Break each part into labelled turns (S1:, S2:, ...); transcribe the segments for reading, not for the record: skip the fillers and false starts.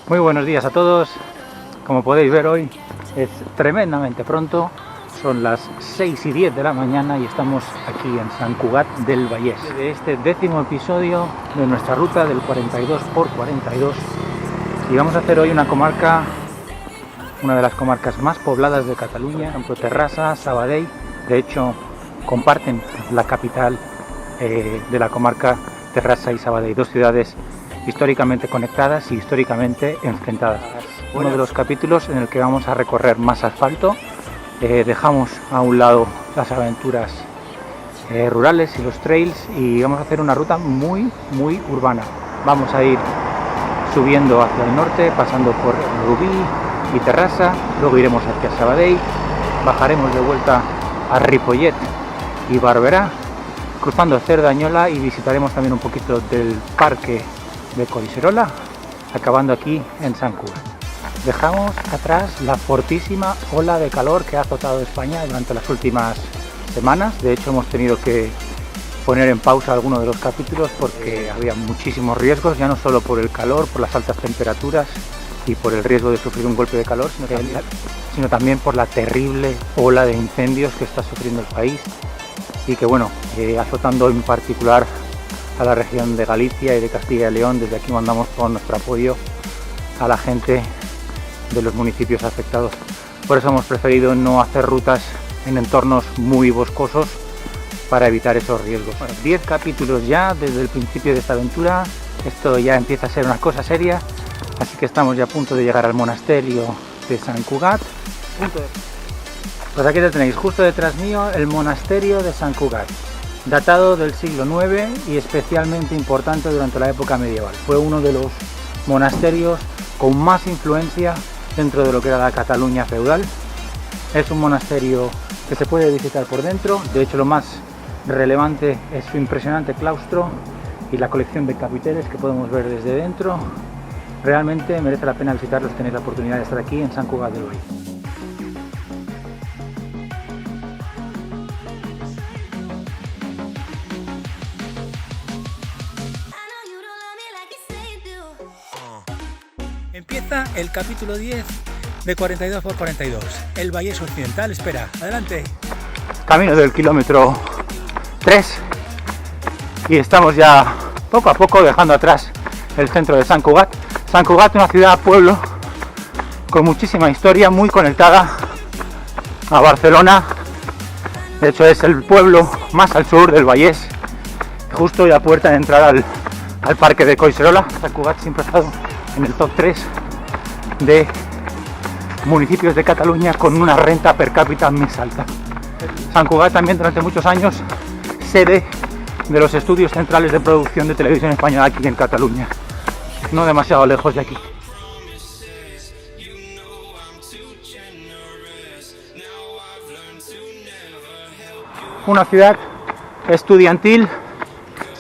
S1: Muy buenos días a todos. Como podéis ver, hoy es tremendamente pronto, son las 6:10 de la mañana y estamos aquí en Sant Cugat del Vallès, de este 10º episodio de nuestra ruta del 42×42, y vamos a hacer hoy una comarca, una de las comarcas más pobladas de Cataluña, por ejemplo Terrassa, Sabadell. De hecho comparten la capital de la comarca, Terrassa y Sabadell, dos ciudades históricamente conectadas y históricamente enfrentadas. Uno de los capítulos en el que vamos a recorrer más asfalto. Dejamos a un lado las aventuras rurales y los trails y vamos a hacer una ruta muy urbana. Vamos a ir subiendo hacia el norte, pasando por Rubí y Terrassa, luego iremos hacia Sabadell, bajaremos de vuelta a Ripollet y Barberà, cruzando Cerdañola, y visitaremos también un poquito del parque de Collserola, acabando aquí en Sant Cugat. Dejamos atrás la fortísima ola de calor que ha azotado España durante las últimas semanas. De hecho, hemos tenido que poner en pausa algunos de los capítulos porque había muchísimos riesgos, ya no solo por el calor, por las altas temperaturas y por el riesgo de sufrir un golpe de calor, sino también por la terrible ola de incendios que está sufriendo el país y que, bueno, azotando en particular a la región de Galicia y de Castilla y León. Desde aquí mandamos todo nuestro apoyo a la gente de los municipios afectados. Por eso hemos preferido no hacer rutas en entornos muy boscosos para evitar esos riesgos. Bueno, 10 capítulos ya desde el principio de esta aventura, esto ya empieza a ser una cosa seria, así que estamos ya a punto de llegar al monasterio de Sant Cugat. Pues aquí lo tenéis, justo detrás mío, el monasterio de Sant Cugat, datado del siglo IX y especialmente importante durante la época medieval. Fue uno de los monasterios con más influencia dentro de lo que era la Cataluña feudal. Es un monasterio que se puede visitar por dentro. De hecho, lo más relevante es su impresionante claustro y la colección de capiteles que podemos ver desde dentro. Realmente merece la pena visitarlos, tenéis la oportunidad de estar aquí en Sant Cugat del Vallès. Empieza el capítulo 10 de 42×42, el Vallès Occidental. Espera, adelante. Camino del kilómetro 3 y estamos ya poco a poco dejando atrás el centro de Sant Cugat. Sant Cugat, una ciudad-pueblo con muchísima historia, muy conectada a Barcelona. De hecho, es el pueblo más al sur del Vallès, justo a puerta de entrar al parque de Collserola. Sant Cugat siempre ha estado en el top 3 de municipios de Cataluña con una renta per cápita más alta. Sant Cugat también durante muchos años sede de los estudios centrales de producción de televisión española aquí en Cataluña, no demasiado lejos de aquí. Una ciudad estudiantil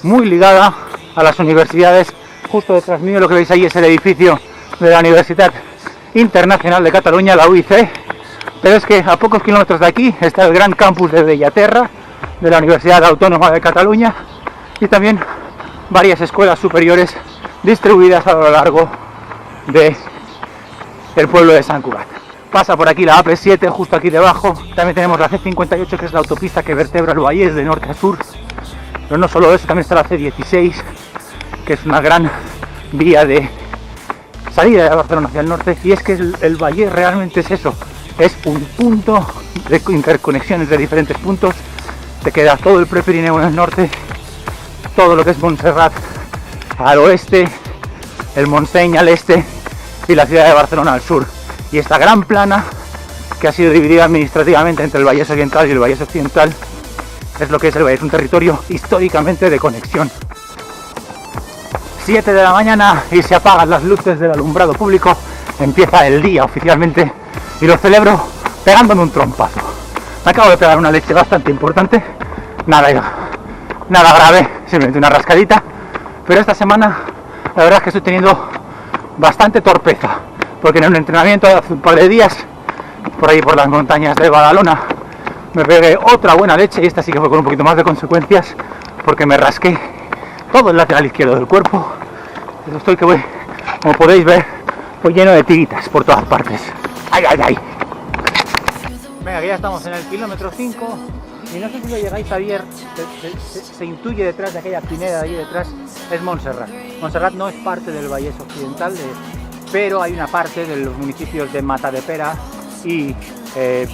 S1: muy ligada a las universidades. Justo detrás mío lo que veis ahí es el edificio de la Universitat Internacional de Cataluña, la UIC, pero es que a pocos kilómetros de aquí está el gran campus de Bellaterra de la Universidad Autónoma de Cataluña y también varias escuelas superiores distribuidas a lo largo del pueblo de Sant Cugat. Pasa por aquí la AP7 justo aquí debajo. También tenemos la C58, que es la autopista que vertebra el Vallès de norte a sur, pero no solo eso, también está la C16, que es una gran vía de salida de Barcelona hacia el norte. Y es que el Vallès realmente es eso, es un punto de interconexión entre diferentes puntos. Te queda todo el Prepirineo en el norte, todo lo que es Montserrat al oeste, el Montseny al este y la ciudad de Barcelona al sur. Y esta gran plana que ha sido dividida administrativamente entre el Vallès Oriental y el Vallès Occidental es lo que es el Vallès, un territorio históricamente de conexión. 7 de la mañana y se apagan las luces del alumbrado público. Empieza el día oficialmente y lo celebro pegándome un trompazo. Me acabo de pegar una leche bastante importante, nada grave, simplemente una rascadita, pero esta semana la verdad es que estoy teniendo bastante torpeza, porque en un entrenamiento de hace un par de días por ahí por las montañas de Badalona me pegué otra buena leche, y esta sí que fue con un poquito más de consecuencias porque me rasqué todo el lateral izquierdo del cuerpo. Estoy que voy, como podéis ver, pues lleno de tiritas por todas partes. ¡Ay, ay, ay! Venga, que ya estamos en el kilómetro 5 y no sé si lo llegáis a ver, se intuye detrás de aquella pineda de ahí detrás, es Montserrat. Montserrat no es parte del Vallés Occidental, pero hay una parte de los municipios de Matadepera y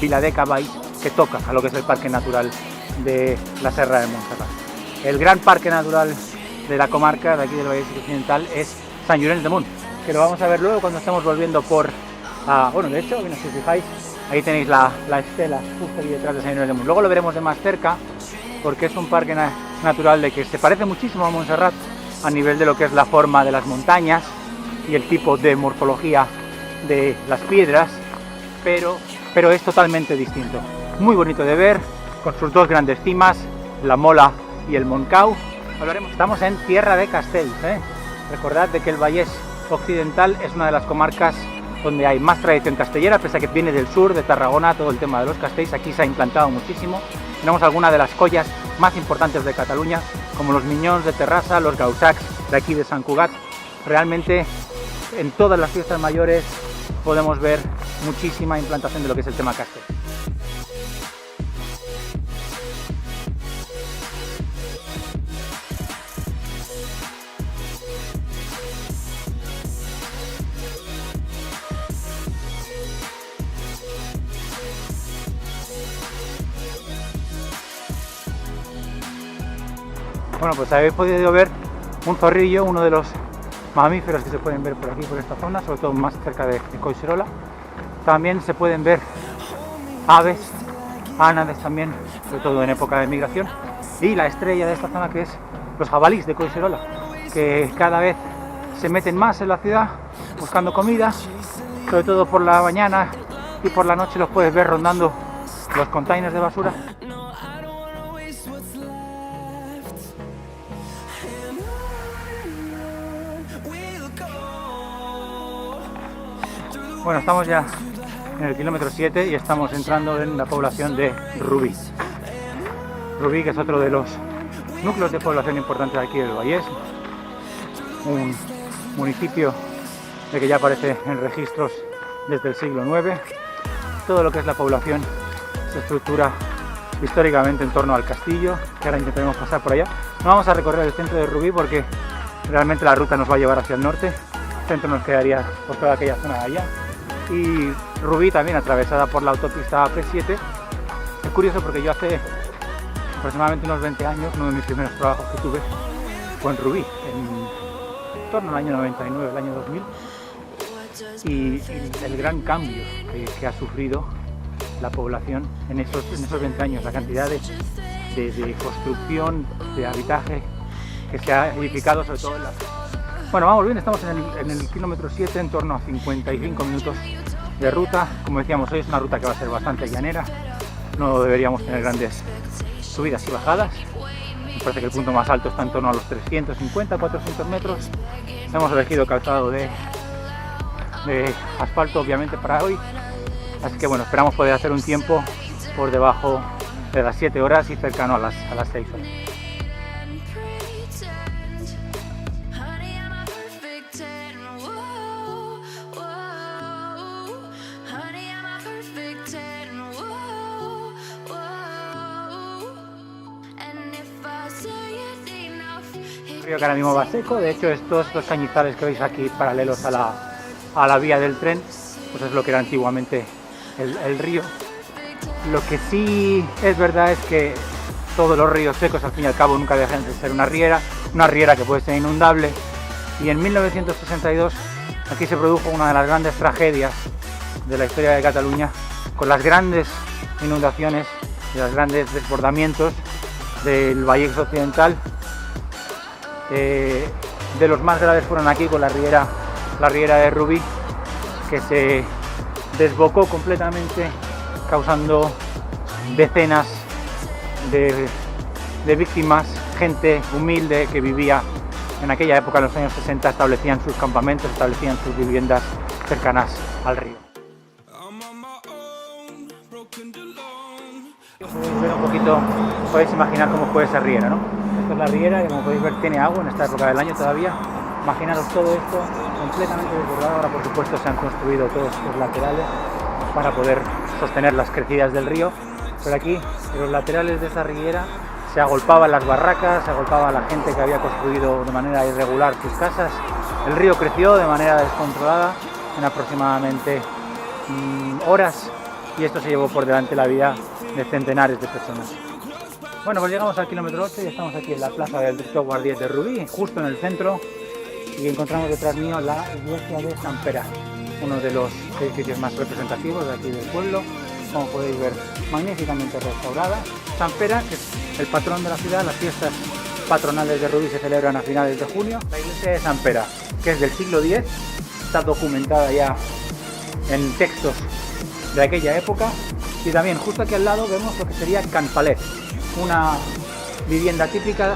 S1: Viladecavalls que toca a lo que es el Parque Natural de la Serra de Montserrat. El gran parque natural de la comarca de aquí del Vallés Occidental es Sant Llorenç de Munt, que lo vamos a ver luego cuando estemos volviendo por... bueno, de hecho, si os fijáis, ahí tenéis la estela justo aquí detrás de Sant Llorenç de Munt. Luego lo veremos de más cerca porque es un parque natural de que se parece muchísimo a Montserrat a nivel de lo que es la forma de las montañas y el tipo de morfología de las piedras, pero es totalmente distinto. Muy bonito de ver, con sus dos grandes cimas, la Mola y el Montcau. Estamos en Tierra de Castells, Recordad de que el Vallés Occidental es una de las comarcas donde hay más tradición castellera, pese a que viene del sur, de Tarragona, todo el tema de los castells, aquí se ha implantado muchísimo. Tenemos algunas de las collas más importantes de Cataluña, como los Minyons de Terrassa, los Gaussacs de aquí de Sant Cugat. Realmente en todas las fiestas mayores podemos ver muchísima implantación de lo que es el tema castell. Bueno, pues habéis podido ver un zorrillo, uno de los mamíferos que se pueden ver por aquí, por esta zona, sobre todo más cerca de Collserola. También se pueden ver aves, ánades también, sobre todo en época de migración. Y la estrella de esta zona, que es los jabalís de Collserola, que cada vez se meten más en la ciudad buscando comida, sobre todo por la mañana, y por la noche los puedes ver rondando los containers de basura. Bueno, estamos ya en el kilómetro 7 y estamos entrando en la población de Rubí. Rubí, que es otro de los núcleos de población importantes aquí del Vallés, un municipio de que ya aparece en registros desde el siglo IX. Todo lo que es la población se estructura históricamente en torno al castillo, que ahora intentaremos pasar por allá. No vamos a recorrer el centro de Rubí porque realmente la ruta nos va a llevar hacia el norte. El centro nos quedaría por toda aquella zona de allá. Y Rubí también atravesada por la autopista AP7. Es curioso porque yo hace aproximadamente unos 20 años, uno de mis primeros trabajos que tuve fue en Rubí, en torno al año 99, el año 2000, y el gran cambio que ha sufrido la población en esos 20 años, la cantidad de construcción, de habitaje que se ha edificado, sobre todo en la... Bueno, vamos bien, estamos en el kilómetro 7, en torno a 55 minutos de ruta. Como decíamos, hoy es una ruta que va a ser bastante llanera, no deberíamos tener grandes subidas y bajadas. Me parece que el punto más alto está en torno a los 350-400 metros. Hemos elegido calzado de asfalto, obviamente, para hoy. Así que bueno, esperamos poder hacer un tiempo por debajo de las 7 horas y cercano a las 6 horas. Que ahora mismo va seco, de hecho estos cañizales que veis aquí paralelos a la vía del tren, pues es lo que era antiguamente el río. Lo que sí es verdad es que todos los ríos secos al fin y al cabo nunca dejan de ser una riera que puede ser inundable, y en 1962 aquí se produjo una de las grandes tragedias de la historia de Cataluña, con las grandes inundaciones y los grandes desbordamientos del Vallés Occidental. De los más graves fueron aquí con la riera de Rubí, que se desbocó completamente, causando decenas de víctimas. Gente humilde que vivía en aquella época, en los años 60, establecían sus campamentos, establecían sus viviendas cercanas al río. Podéis ver un poquito, podéis imaginar cómo fue esa riera, ¿no? Esta es la riera, que como podéis ver tiene agua en esta época del año todavía. Imaginaros todo esto completamente desbordada. Ahora, por supuesto, se han construido todos los laterales para poder sostener las crecidas del río, pero aquí, en los laterales de esta ribera, se agolpaban las barracas, se agolpaba la gente que había construido de manera irregular sus casas. El río creció de manera descontrolada en aproximadamente horas, y esto se llevó por delante la vida de centenares de personas. Bueno, pues llegamos al kilómetro 8 y estamos aquí en la plaza del Cristo Guardiet de Rubí, justo en el centro, y encontramos detrás mío la iglesia de Sant Pere, uno de los edificios más representativos de aquí del pueblo. Como podéis ver, magníficamente restaurada. Sant Pere, que es el patrón de la ciudad. Las fiestas patronales de Rubí se celebran a finales de junio. La iglesia de Sant Pere, que es del siglo X, está documentada ya en textos de aquella época. Y también justo aquí al lado vemos lo que sería Can Palet, una vivienda típica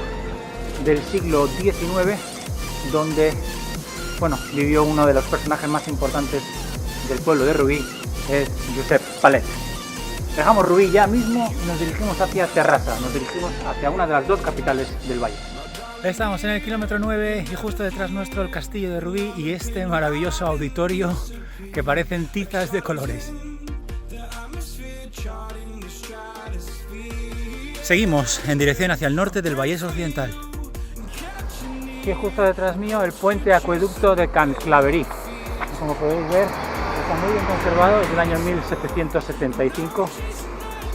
S1: del siglo XIX, donde vivió uno de los personajes más importantes del pueblo de Rubí, es Josep Palet. Dejamos Rubí ya mismo y nos dirigimos hacia Terrassa, nos dirigimos hacia una de las dos capitales del valle. Estamos en el kilómetro 9 y justo detrás nuestro el castillo de Rubí y este maravilloso auditorio que parecen tizas de colores. Seguimos en dirección hacia el norte del Vallès Occidental. Aquí justo detrás mío el puente acueducto de Can Claverí. Como podéis ver, está muy bien conservado, es del año 1775,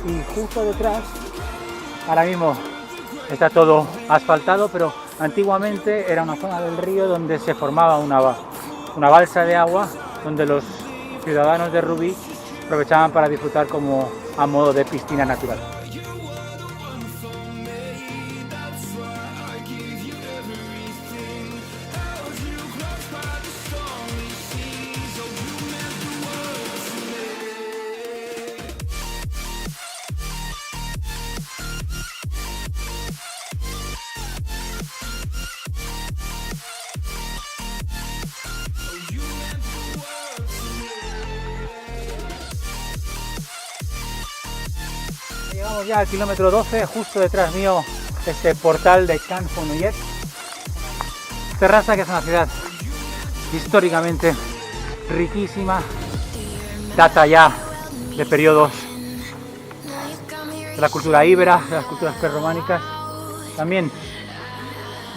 S1: y justo detrás, ahora mismo está todo asfaltado, pero antiguamente era una zona del río donde se formaba una balsa de agua, donde los ciudadanos de Rubí aprovechaban para disfrutar como a modo de piscina natural. Llegamos ya al kilómetro 12, justo detrás mío este portal de Can Fonollet. Terrassa, que es una ciudad históricamente riquísima, data ya de periodos de la cultura íbera, de las culturas prerrománicas. También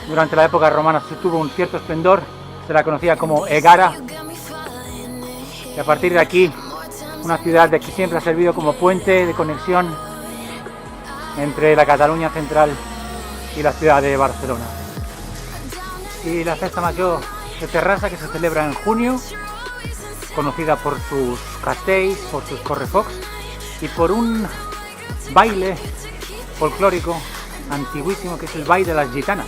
S1: durante la época romana se tuvo un cierto esplendor, se la conocía como Egara, y a partir de aquí una ciudad que siempre ha servido como puente de conexión entre la Cataluña central y la ciudad de Barcelona. Y la Festa Major de Terrassa, que se celebra en junio, conocida por sus castells, por sus correfocs y por un baile folclórico antiguísimo que es el baile de las gitanas.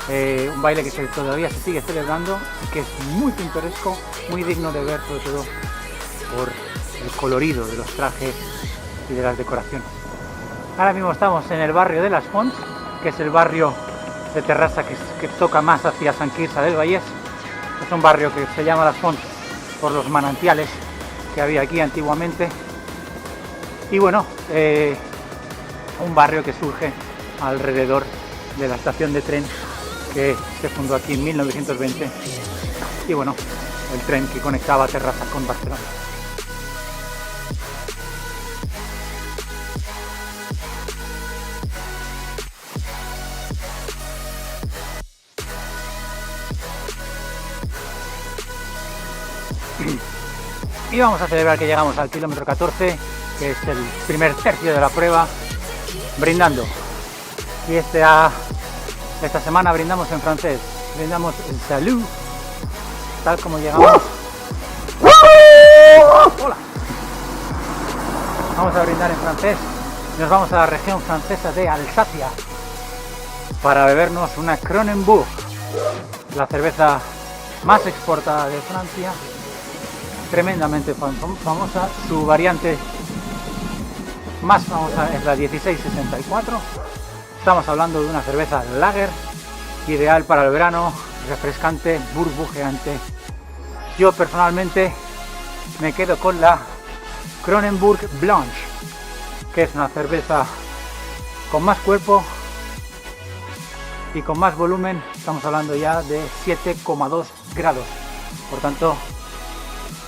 S1: Un baile que todavía se sigue celebrando y que es muy pintoresco, muy digno de ver, sobre todo por el colorido de los trajes y de las decoraciones. Ahora mismo estamos en el barrio de Las Fonts, que es el barrio de Terrassa que toca más hacia Sant Quirze del Vallès. Es un barrio que se llama Las Fonts por los manantiales que había aquí antiguamente. Y bueno, un barrio que surge alrededor de la estación de tren que se fundó aquí en 1920. Y bueno, el tren que conectaba Terrassa con Barcelona. Y vamos a celebrar que llegamos al kilómetro 14, que es el primer tercio de la prueba, brindando. Y esta semana brindamos en francés, brindamos el salut, tal como llegamos. Hola. Vamos a brindar en francés, nos vamos a la región francesa de Alsacia para bebernos una Kronenbourg, la cerveza más exportada de Francia, tremendamente famosa. Su variante más famosa es la 1664. Estamos hablando de una cerveza lager, ideal para el verano, refrescante, burbujeante. Yo personalmente me quedo con la Kronenbourg Blanche, que es una cerveza con más cuerpo y con más volumen. Estamos hablando ya de 7,2 grados por tanto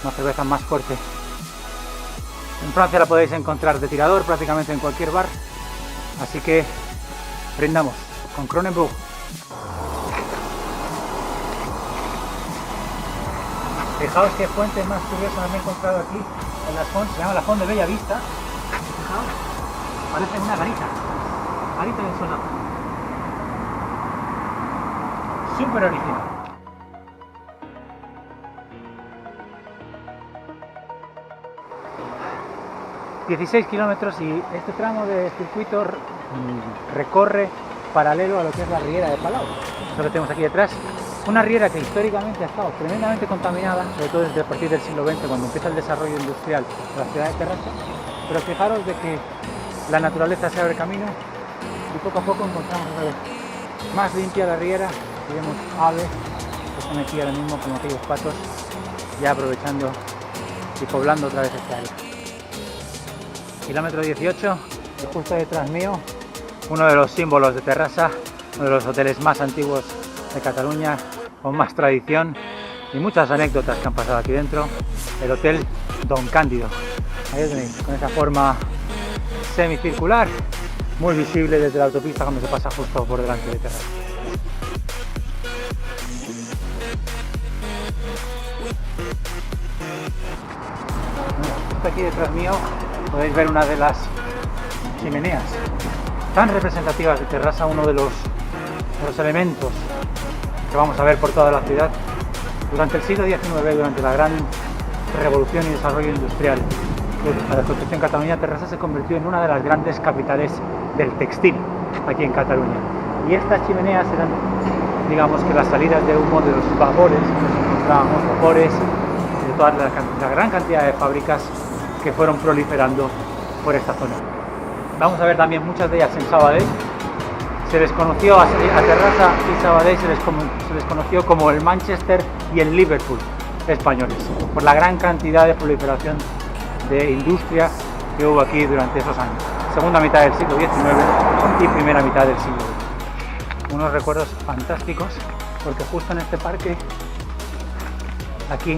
S1: una cerveza más fuerte. En Francia la podéis encontrar de tirador prácticamente en cualquier bar, así que brindamos con Kronenbourg. Fijaos qué fuente más curiosa me he encontrado aquí en las fonts, se llama la Font de Bella Vista. Fijaos, parece una garita del solado. Súper original. 16 kilómetros y este tramo de circuito recorre paralelo a lo que es la riera de Palau. Esto que tenemos aquí detrás, una riera que históricamente ha estado tremendamente contaminada, sobre todo desde a partir del siglo XX, cuando empieza el desarrollo industrial de la ciudad de Terrassa, pero fijaros de que la naturaleza se abre camino y poco a poco encontramos otra vez más limpia la riera y vemos aves que están aquí ahora mismo como aquellos patos, ya aprovechando y poblando otra vez esta área. Kilómetro 18 y justo detrás mío uno de los símbolos de Terrassa, uno de los hoteles más antiguos de Cataluña, con más tradición y muchas anécdotas que han pasado aquí dentro, el Hotel Don Cándido. Ahí tenéis, con esa forma semicircular, muy visible desde la autopista cuando se pasa justo por delante de Terrassa. Justo aquí detrás mío podéis ver una de las chimeneas tan representativas de Terrassa, uno de los elementos que vamos a ver por toda la ciudad. Durante el siglo XIX, durante la gran revolución y desarrollo industrial de la construcción catalana, Terrassa se convirtió en una de las grandes capitales del textil aquí en Cataluña. Y estas chimeneas eran, digamos, que las salidas de humo de los vapores que nos encontrábamos, vapores de toda la gran cantidad de fábricas que fueron proliferando por esta zona. Vamos a ver también muchas de ellas en Sabadell. Se les conoció a Terrassa y Sabadell se les conoció como el Manchester y el Liverpool españoles, por la gran cantidad de proliferación de industria que hubo aquí durante esos años, segunda mitad del siglo XIX y primera mitad del siglo XX. Unos recuerdos fantásticos, porque justo en este parque, aquí,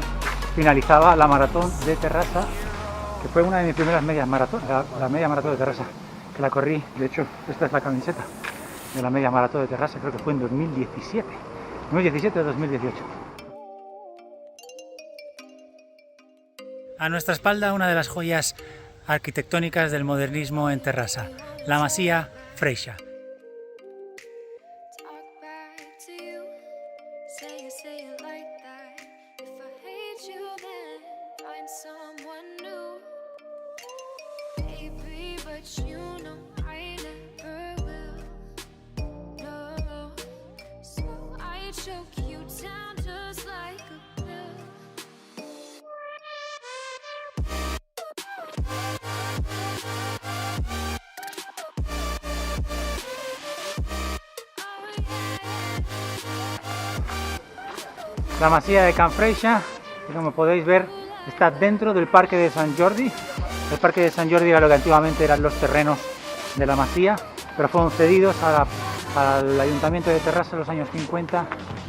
S1: finalizaba la maratón de Terrassa, que fue una de mis primeras medias maratones, la media maratón de Terrassa, que la corrí. De hecho, esta es la camiseta de la media maratón de Terrassa, creo que fue en 2017 o 2018. A nuestra espalda, una de las joyas arquitectónicas del modernismo en Terrassa, la Masía Freixa. La masía de Can Freixa, que como podéis ver, está dentro del Parque de Sant Jordi. El Parque de Sant Jordi era lo que antiguamente eran los terrenos de la masía, pero fueron cedidos al Ayuntamiento de Terrassa en los años 50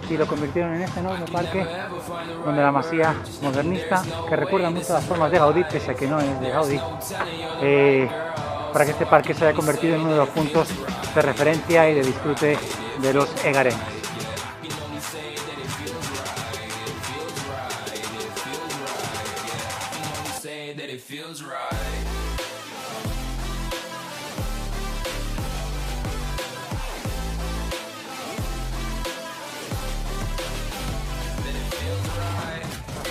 S1: y lo convirtieron en este enorme parque, donde la masía modernista, que recuerda mucho a las formas de Gaudí, pese a que no es de Gaudí, para que este parque se haya convertido en uno de los puntos de referencia y de disfrute de los egareños.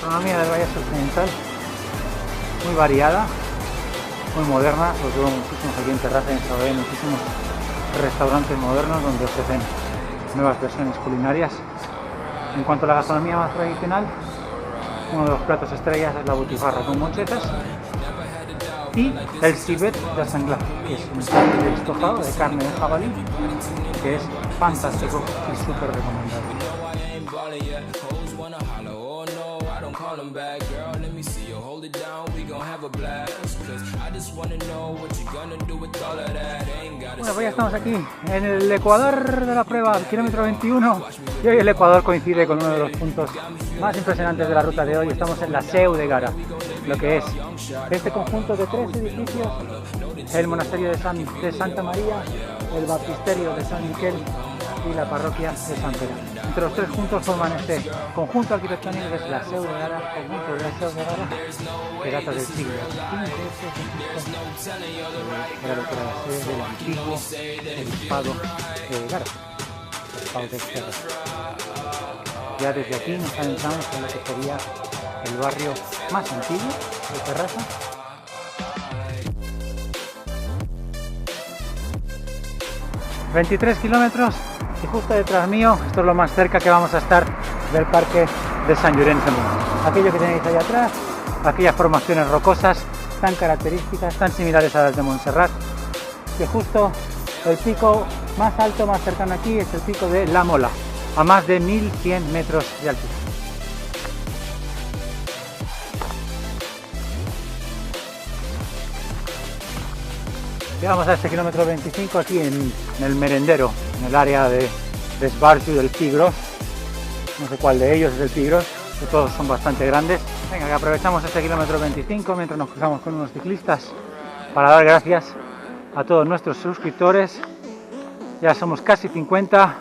S1: La gastronomía del Vallès Occidental, muy variada, muy moderna, sobre todo muchísimos aquí en Terrassa y en Sabadell, muchísimos restaurantes modernos donde ofrecen nuevas versiones culinarias. En cuanto a la gastronomía más tradicional, uno de los platos estrellas es la botifarra con monchetas y el civet de sanglar, que es un plato de estofado de carne de jabalí, que es fantástico y súper recomendable. Bueno, pues ya estamos aquí en el ecuador de la prueba, el kilómetro 21, y hoy el Ecuador coincide con uno de los puntos más impresionantes de la ruta de hoy. Estamos en la Seu de Gara, lo que es este conjunto de 3 edificios: el monasterio de Santa María, el baptisterio de San Miquel y la parroquia de San Pere. Entre los tres juntos forman este conjunto arquitectónico que es la Seu de Gara, conjunto de la Seu de Gara, que data del siglo V. Era lo que era la sede del antiguo obispado de Gara, el obispado de Esquerra. Ya desde aquí nos adentramos en lo que sería el barrio más antiguo de Terrassa. ...23 kilómetros y justo detrás mío, esto es lo más cerca que vamos a estar del parque de Sant Llorenç de Munt. Aquello que tenéis ahí atrás, aquellas formaciones rocosas tan características, tan similares a las de Montserrat, que justo el pico más alto, más cercano aquí, es el pico de La Mola, a más de 1100 metros de altura. Llegamos a este kilómetro 25 aquí en el merendero, en el área de Esbarjo del Pigros. No sé cuál de ellos es el Pigros, que todos son bastante grandes. Venga, que aprovechamos este kilómetro 25 mientras nos cruzamos con unos ciclistas para dar gracias a todos nuestros suscriptores. Ya somos casi 50.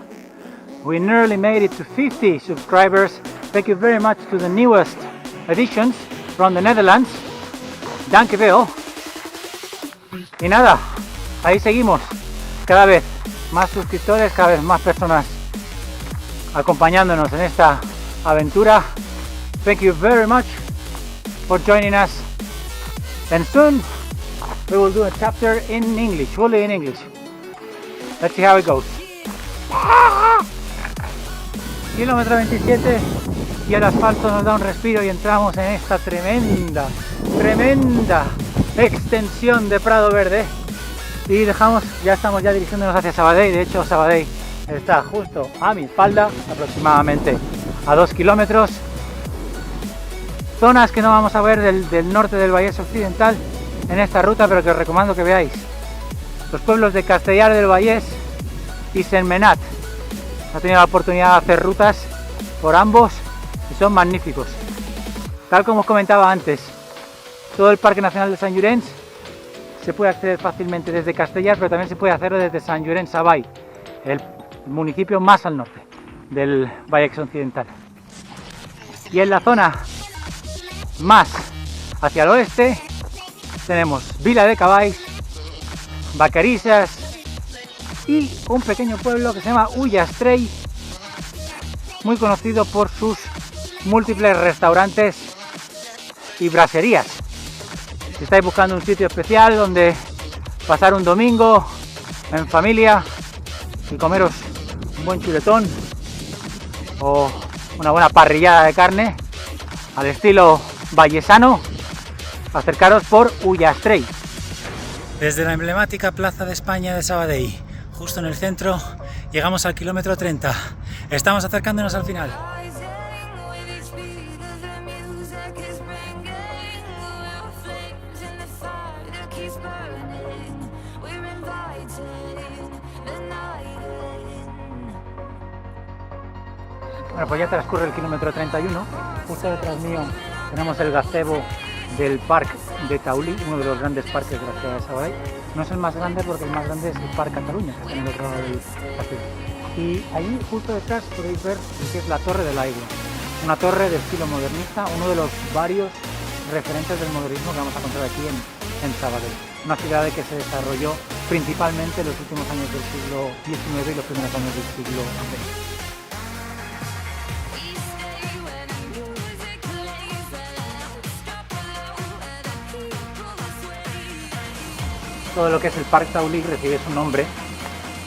S1: We nearly made it to 50 subscribers. Thank you very much to the newest additions from the Netherlands. Dankjewel. Y nada, ahí seguimos, cada vez más suscriptores, cada vez más personas acompañándonos en esta aventura. Thank you very much for joining us, and soon we will do a chapter in English, fully in English. Let's see how it goes. Kilómetro 27 y el asfalto nos da un respiro y entramos en esta tremenda extensión de prado verde y ya estamos dirigiéndonos hacia Sabadell. De hecho, Sabadell está justo a mi espalda, aproximadamente a 2 kilómetros. Zonas que no vamos a ver del norte del Vallès Occidental en esta ruta, pero que os recomiendo que veáis: los pueblos de Castellar del Vallès y Sentmenat. He tenido la oportunidad de hacer rutas por ambos y son magníficos. Tal como os comentaba antes, todo el Parque Nacional de Sant Llorenç se puede acceder fácilmente desde Castellar, pero también se puede hacerlo desde Sant Llorenç Savall, el municipio más al norte del Vallès Occidental. Y en la zona más hacia el oeste tenemos Vila de Cavalls, Vacarisses y un pequeño pueblo que se llama Ullastrell, muy conocido por sus múltiples restaurantes y braserías. Si estáis buscando un sitio especial donde pasar un domingo en familia y comeros un buen chuletón o una buena parrillada de carne al estilo vallesano, acercaros por Ullastrell. Desde la emblemática Plaza de España de Sabadell, justo en el centro, llegamos al kilómetro 30. Estamos acercándonos al final. Bueno, pues ya transcurre el kilómetro 31. Justo detrás mío tenemos el gazebo del Parc de Taulí, uno de los grandes parques de la ciudad de Sabadell. No es el más grande porque el más grande es el Parc Catalunya, que está en el otro lado de la ciudad. Y ahí justo detrás podéis ver lo que es la Torre del Aigua, una torre de estilo modernista, uno de los varios referentes del modernismo que vamos a encontrar aquí en Sabadell. Una ciudad que se desarrolló principalmente en los últimos años del siglo XIX y los primeros años del siglo XX. Todo lo que es el Parc Taulí recibe su nombre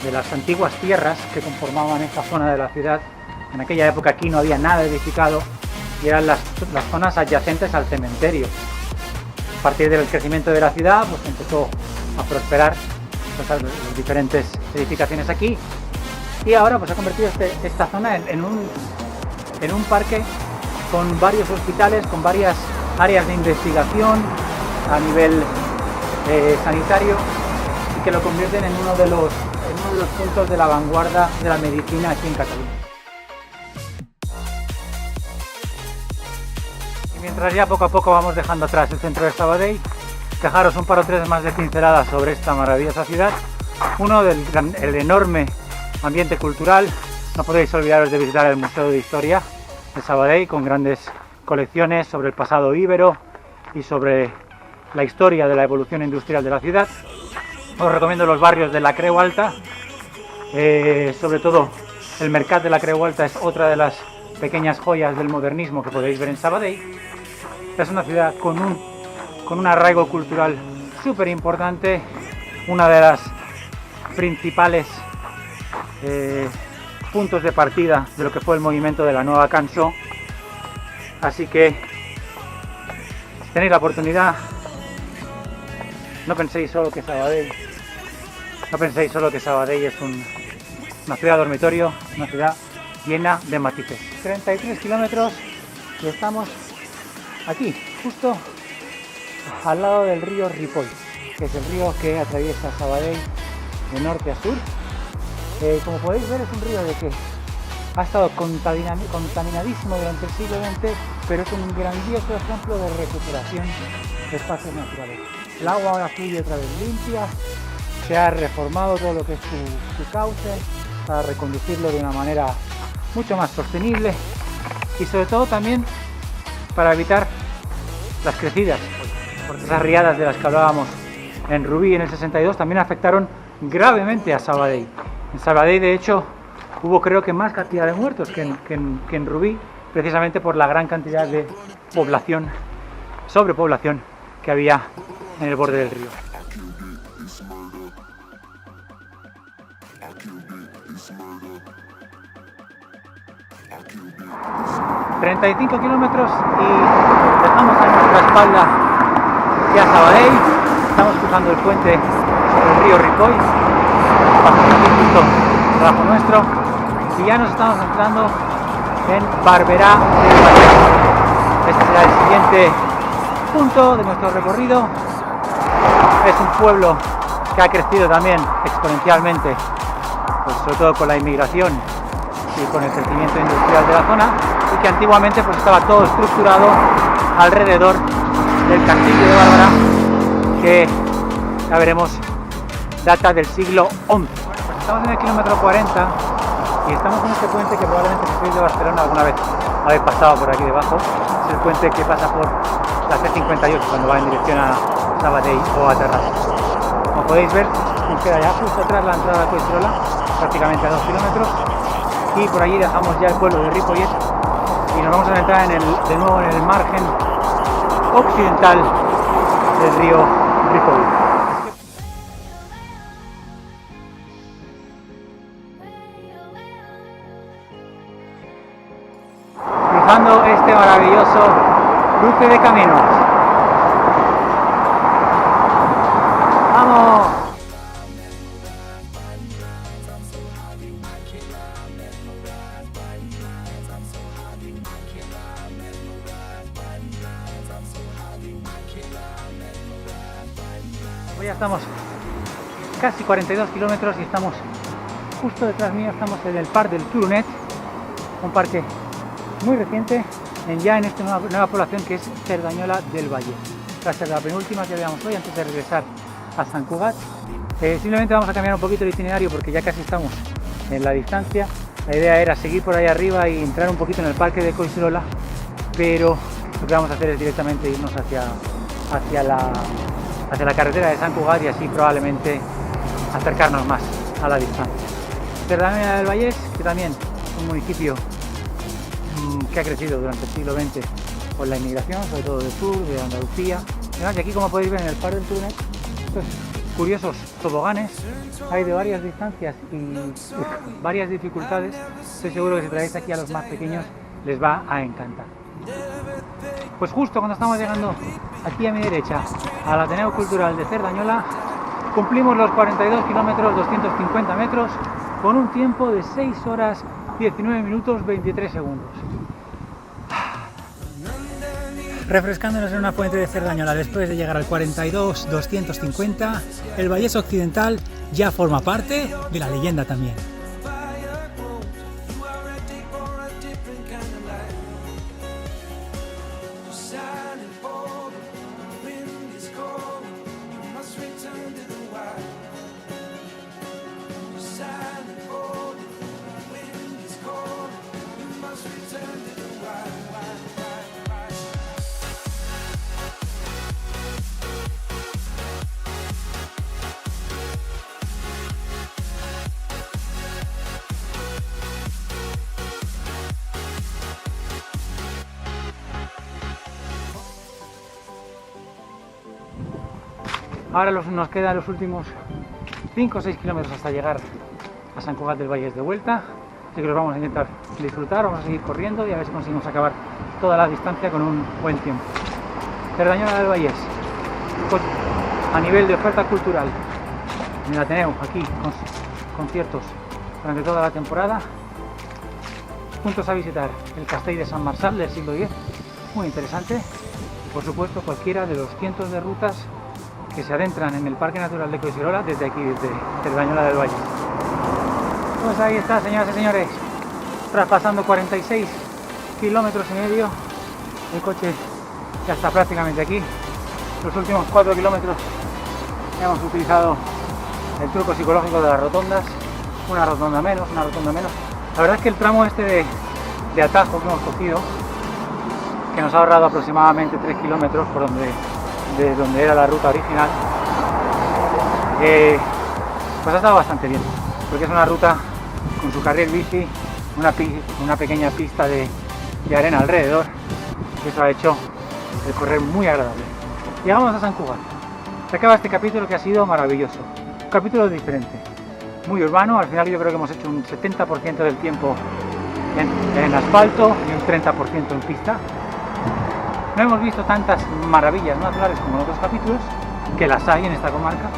S1: de las antiguas tierras que conformaban esta zona de la ciudad. En aquella época aquí no había nada edificado y eran las zonas adyacentes al cementerio. A partir del crecimiento de la ciudad, pues empezó a prosperar las diferentes edificaciones aquí, y ahora pues ha convertido esta zona en un parque con varios hospitales, con varias áreas de investigación a nivel sanitario y que lo convierten en uno de los puntos de la vanguardia de la medicina aquí en Cataluña. Y mientras ya poco a poco vamos dejando atrás el centro de Sabadell, dejaros un par o tres más de pinceladas sobre esta maravillosa ciudad. Uno, el enorme ambiente cultural. No podéis olvidaros de visitar el Museo de Historia de Sabadell, con grandes colecciones sobre el pasado íbero y sobre la historia de la evolución industrial de la ciudad. Os recomiendo los barrios de la Creu Alta, sobre todo el Mercat de la Creu Alta es otra de las pequeñas joyas del modernismo que podéis ver en Sabadell. Es una ciudad con un arraigo cultural súper importante, una de las principales puntos de partida de lo que fue el movimiento de la nueva cançó. Así que si tenéis la oportunidad, no penséis solo que Sabadell es una ciudad dormitorio, una ciudad llena de matices. 33 kilómetros y estamos aquí, justo al lado del río Ripoll, que es el río que atraviesa Sabadell de norte a sur. Como podéis ver, es un río de que ha estado contaminadísimo durante el siglo XX, pero es un grandioso ejemplo de recuperación de espacios naturales. El agua ahora fluye otra vez limpia, se ha reformado todo lo que es su cauce para reconducirlo de una manera mucho más sostenible y sobre todo también para evitar las crecidas, porque esas riadas de las que hablábamos en Rubí en el 62 también afectaron gravemente a Sabadell. En Sabadell, de hecho, hubo creo que más cantidad de muertos que en Rubí, precisamente por la gran cantidad de sobrepoblación que había en el borde del río. 35 kilómetros y dejamos a nuestra espalda ya Sabadell. Estamos cruzando el puente sobre el río Ripoll, pasamos aquí justo debajo nuestro, y ya nos estamos entrando en Barberà del Vallès. Este será el siguiente punto de nuestro recorrido. Es un pueblo que ha crecido también exponencialmente, pues sobre todo con la inmigración y con el crecimiento industrial de la zona, y que antiguamente pues estaba todo estructurado alrededor del castillo de Barberà, que ya veremos data del siglo XI. Bueno, pues estamos en el kilómetro 40 y estamos en este puente que probablemente si sois de Barcelona alguna vez habéis pasado por aquí debajo. Es el puente que pasa por la C58 cuando va en dirección a Sabadell o a Terrassa. Como podéis ver, nos queda ya justo atrás la entrada a Collserola, prácticamente a 2 kilómetros, y por allí dejamos ya el pueblo de Ripollet y nos vamos a entrar de nuevo en el margen occidental del río Ripoll. Cruzando este maravilloso cruce de caminos. ¡Vamos! Pues ya estamos casi 42 kilómetros y estamos justo detrás mío, estamos en el Parc del Turonet, un parque muy reciente ya en esta nueva población que es Cerdanyola del Vallès. Va a ser la penúltima que veamos hoy antes de regresar a Sant Cugat. Simplemente vamos a cambiar un poquito el itinerario porque ya casi estamos en la distancia. La idea era seguir por ahí arriba y entrar un poquito en el parque de Collserola, pero lo que vamos a hacer es directamente irnos hacia la carretera de Sant Cugat y así probablemente acercarnos más a la distancia. Cerdanyola del Vallès, que también es un municipio que ha crecido durante el siglo XX por la inmigración, sobre todo del sur, de Andalucía. Además, y aquí, como podéis ver en el Parc del Turonet, estos curiosos toboganes hay de varias distancias y varias dificultades. Estoy seguro que si traéis aquí a los más pequeños les va a encantar. Pues justo cuando estamos llegando aquí a mi derecha al Ateneo Cultural de Cerdanyola, cumplimos los 42 kilómetros 250 metros con un tiempo de 6 horas 19 minutos 23 segundos. Refrescándonos en una fuente de Cerdañola después de llegar al 42.250, el Vallés Occidental ya forma parte de la leyenda también. Ahora nos quedan los últimos 5 o 6 kilómetros hasta llegar a Sant Cugat del Vallès de vuelta. Así que los vamos a intentar disfrutar, vamos a seguir corriendo y a ver si conseguimos acabar toda la distancia con un buen tiempo. Cerdañola del Vallès, a nivel de oferta cultural, en el Ateneu, aquí, con conciertos durante toda la temporada. Puntos a visitar: el Castell de Sant Marçal del siglo X, muy interesante, y por supuesto cualquiera de los cientos de rutas que se adentran en el Parque Natural de Collserola desde aquí, desde Cerdañola del Vallès. Pues ahí está, señoras y señores, traspasando 46 kilómetros y medio, el coche ya está prácticamente aquí. Los últimos 4 kilómetros hemos utilizado el truco psicológico de las rotondas, una rotonda menos, una rotonda menos. La verdad es que el tramo este de atajo que hemos cogido, que nos ha ahorrado aproximadamente 3 kilómetros por de donde era la ruta original, pues ha estado bastante bien, porque es una ruta con su carril bici, una pequeña pista de arena alrededor, y eso ha hecho el correr muy agradable. Llegamos a Sant Cugat, se acaba este capítulo que ha sido maravilloso, un capítulo diferente, muy urbano. Al final yo creo que hemos hecho un 70% del tiempo en asfalto y un 30% en pista. No hemos visto tantas maravillas naturales como en otros capítulos, que las hay en esta comarca.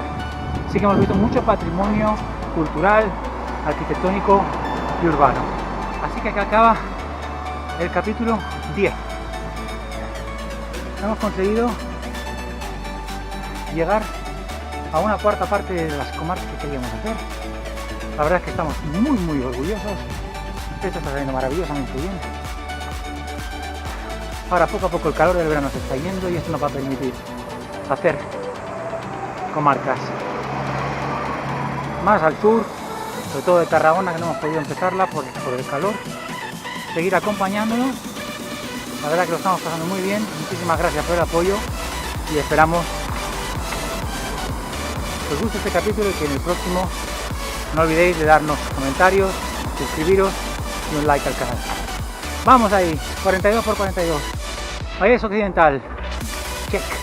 S1: Sí que hemos visto mucho patrimonio cultural, arquitectónico y urbano. Así que acá acaba el capítulo 10. Hemos conseguido llegar a una cuarta parte de las comarcas que queríamos hacer. La verdad es que estamos muy orgullosos. Esto está saliendo maravillosamente bien. Ahora poco a poco el calor del verano se está yendo y esto nos va a permitir hacer comarcas más al sur, sobre todo de Tarragona, que no hemos podido empezarla por el calor. Seguir acompañándonos. La verdad que lo estamos pasando muy bien. Muchísimas gracias por el apoyo y esperamos que os guste este capítulo y que en el próximo no olvidéis de darnos comentarios, suscribiros y un like al canal. Vamos ahí, 42 por 42. Vallès Occidental, check.